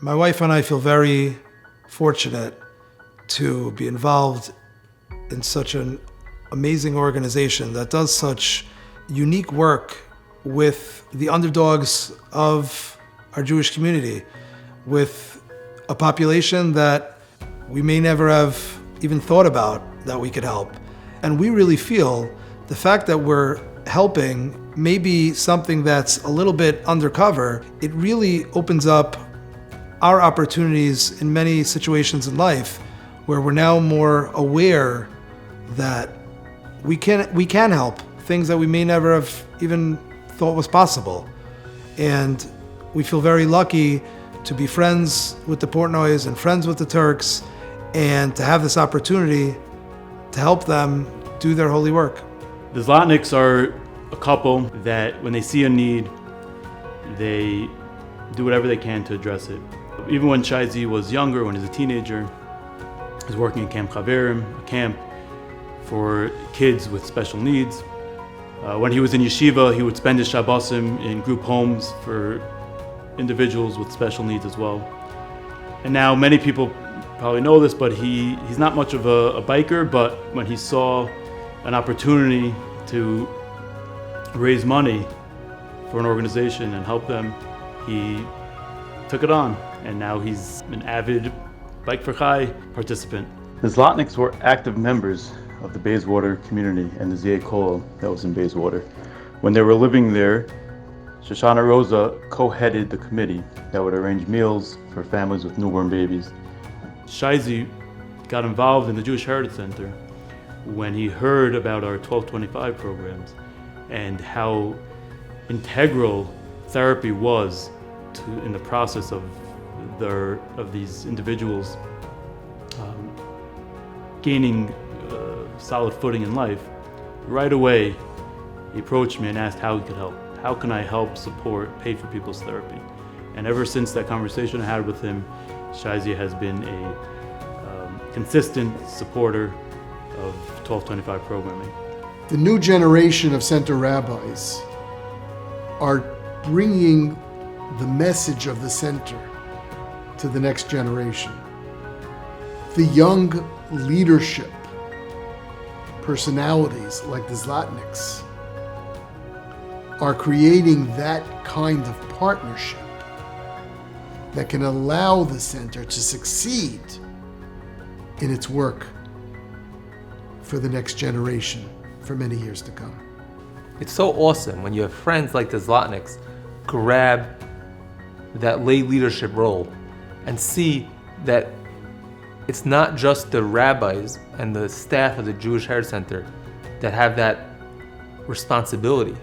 My wife and I feel very fortunate to be involved in such an amazing organization that does such unique work with the underdogs of our Jewish community, with a population that we may never have even thought about that we could help. And we really feel the fact that we're helping maybe something that's a little bit undercover, it really opens up our opportunities in many situations in life where we're now more aware that we can help things that we may never have even thought was possible. And we feel very lucky to be friends with the Portnoys and friends with the Turks and to have this opportunity to help them do their holy work. The Zlotnicks are a couple that when they see a need, they do whatever they can to address it. Even when Shayzee was younger, when he was a teenager, he was working at Camp Chaverim, a camp for kids with special needs. When he was in yeshiva, he would spend his Shabbosim in group homes for individuals with special needs as well. And now many people probably know this, but he's not much of a biker, but when he saw an opportunity to raise money for an organization and help them, he took it on. And now he's an avid Bike for Chai participant. The Zlotnicks were active members of the Bayswater community and the Zia Kol that was in Bayswater. When they were living there, Shoshana Rosa co-headed the committee that would arrange meals for families with newborn babies. Shayzee got involved in the Jewish Heritage Center when he heard about our 1225 programs and how integral therapy was in the process of these individuals gaining solid footing in life. Right away, he approached me and asked how he could help. How can I help support, pay for people's therapy? And ever since that conversation I had with him, Shayzee has been a consistent supporter of 1225 programming. The new generation of center rabbis are bringing the message of the center to the next generation. The young leadership personalities like the Zlotnicks are creating that kind of partnership that can allow the center to succeed in its work for the next generation for many years to come. It's so awesome when you have friends like the Zlotnicks grab that lay leadership role and see that it's not just the rabbis and the staff of the Jewish Heritage Center that have that responsibility,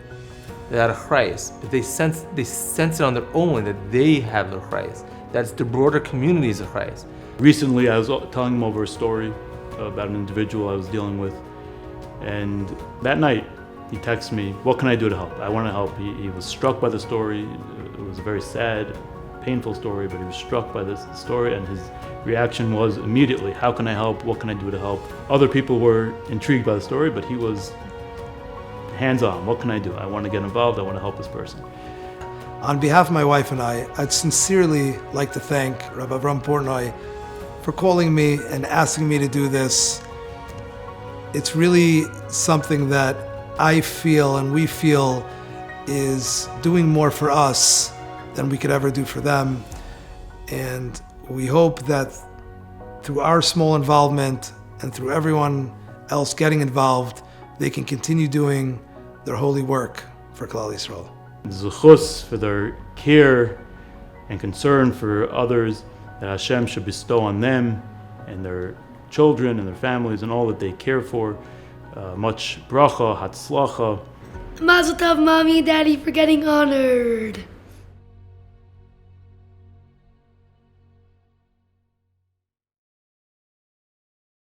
that achrayus, but they sense it on their own that they have the achrayus. That's the broader community's achrayus. Recently, I was telling him over a story about an individual I was dealing with, and that night he texted me, "What can I do to help? I want to help." He was struck by the story. It was a very sad, painful story, but he was struck by this story, and his reaction was immediately, "How can I help? What can I do to help?" Other people were intrigued by the story, but he was hands-on. What can I do? I want to get involved. I want to help this person. On behalf of my wife and I'd sincerely like to thank Rabbi Avram Portnoy for calling me and asking me to do this. It's really something that I feel and we feel is doing more for us than we could ever do for them. And we hope that through our small involvement and through everyone else getting involved, they can continue doing their holy work for Klal Yisrael. Zuchus for their care and concern for others that Hashem should bestow on them and their children and their families and all that they care for. Much bracha, hatzlacha. Mazel tov, Mommy and Daddy, for getting honored.